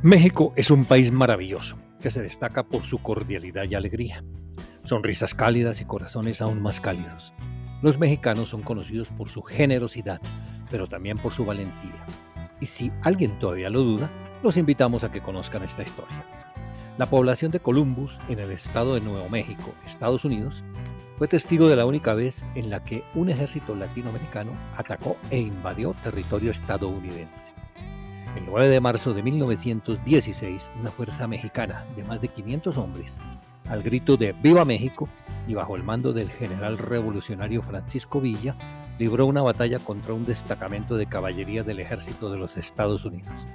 México es un país maravilloso que se destaca por su cordialidad y alegría, sonrisas cálidas y corazones aún más cálidos. Los mexicanos son conocidos por su generosidad, pero también por su valentía. Y si alguien todavía lo duda, los invitamos a que conozcan esta historia. La población de Columbus, en el estado de Nuevo México, Estados Unidos, fue testigo de la única vez en la que un ejército latinoamericano atacó e invadió territorio estadounidense. El 9 de marzo de 1916, una fuerza mexicana de más de 500 hombres, al grito de ¡Viva México! Y bajo el mando del general revolucionario Francisco Villa, libró una batalla contra un destacamento de caballería del ejército de los Estados Unidos.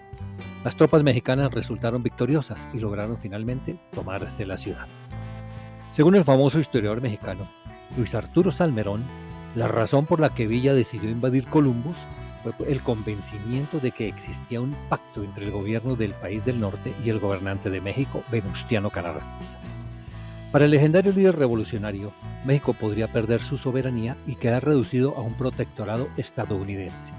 Las tropas mexicanas resultaron victoriosas y lograron finalmente tomarse la ciudad. Según el famoso historiador mexicano Luis Arturo Salmerón, la razón por la que Villa decidió invadir Columbus fue el convencimiento de que existía un pacto entre el gobierno del país del norte y el gobernante de México, Venustiano Carranza. Para el legendario líder revolucionario, México podría perder su soberanía y quedar reducido a un protectorado estadounidense.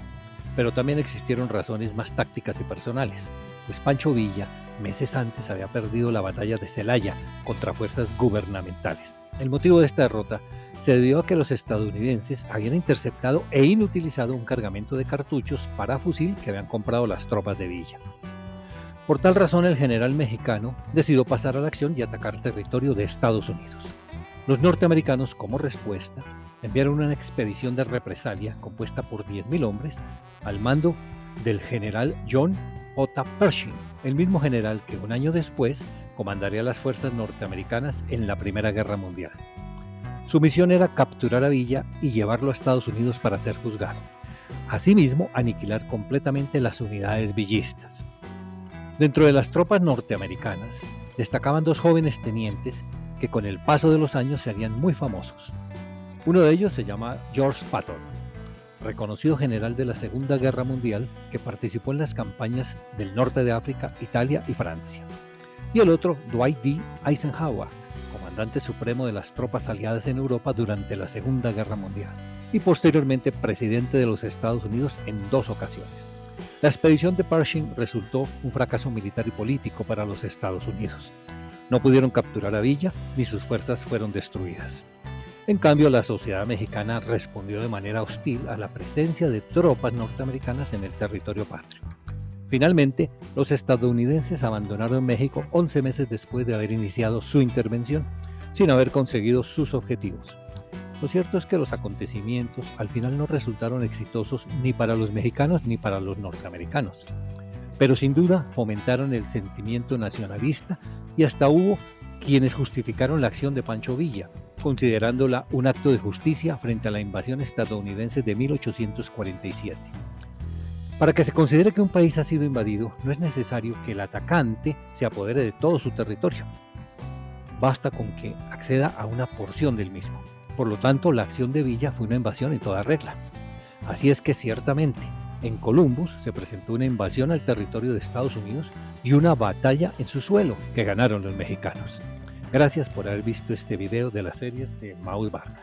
Pero también existieron razones más tácticas y personales, pues Pancho Villa, meses antes, había perdido la batalla de Celaya contra fuerzas gubernamentales. El motivo de esta derrota se debió a que los estadounidenses habían interceptado e inutilizado un cargamento de cartuchos para fusil que habían comprado las tropas de Villa. Por tal razón, el general mexicano decidió pasar a la acción y atacar territorio de Estados Unidos. Los norteamericanos, como respuesta, enviaron una expedición de represalia compuesta por 10,000 hombres al mando del general John J. Pershing, el mismo general que un año después comandaría las fuerzas norteamericanas en la Primera Guerra Mundial. Su misión era capturar a Villa y llevarlo a Estados Unidos para ser juzgado. Asimismo, aniquilar completamente las unidades villistas. Dentro de las tropas norteamericanas, destacaban 2 jóvenes tenientes que con el paso de los años se harían muy famosos. Uno de ellos se llama George Patton, reconocido general de la Segunda Guerra Mundial que participó en las campañas del norte de África, Italia y Francia. Y el otro, Dwight D. Eisenhower, comandante supremo de las tropas aliadas en Europa durante la Segunda Guerra Mundial y posteriormente presidente de los Estados Unidos en 2 ocasiones. La expedición de Pershing resultó un fracaso militar y político para los Estados Unidos. No pudieron capturar a Villa ni sus fuerzas fueron destruidas. En cambio, la sociedad mexicana respondió de manera hostil a la presencia de tropas norteamericanas en el territorio patrio. Finalmente, los estadounidenses abandonaron México 11 meses después de haber iniciado su intervención, sin haber conseguido sus objetivos. Lo cierto es que los acontecimientos al final no resultaron exitosos ni para los mexicanos ni para los norteamericanos, pero sin duda fomentaron el sentimiento nacionalista y hasta hubo quienes justificaron la acción de Pancho Villa, considerándola un acto de justicia frente a la invasión estadounidense de 1847. Para que se considere que un país ha sido invadido, no es necesario que el atacante se apodere de todo su territorio. Basta con que acceda a una porción del mismo. Por lo tanto, la acción de Villa fue una invasión en toda regla. Así es que ciertamente, en Columbus se presentó una invasión al territorio de Estados Unidos y una batalla en su suelo que ganaron los mexicanos. Gracias por haber visto este video de las series de Maus Barra.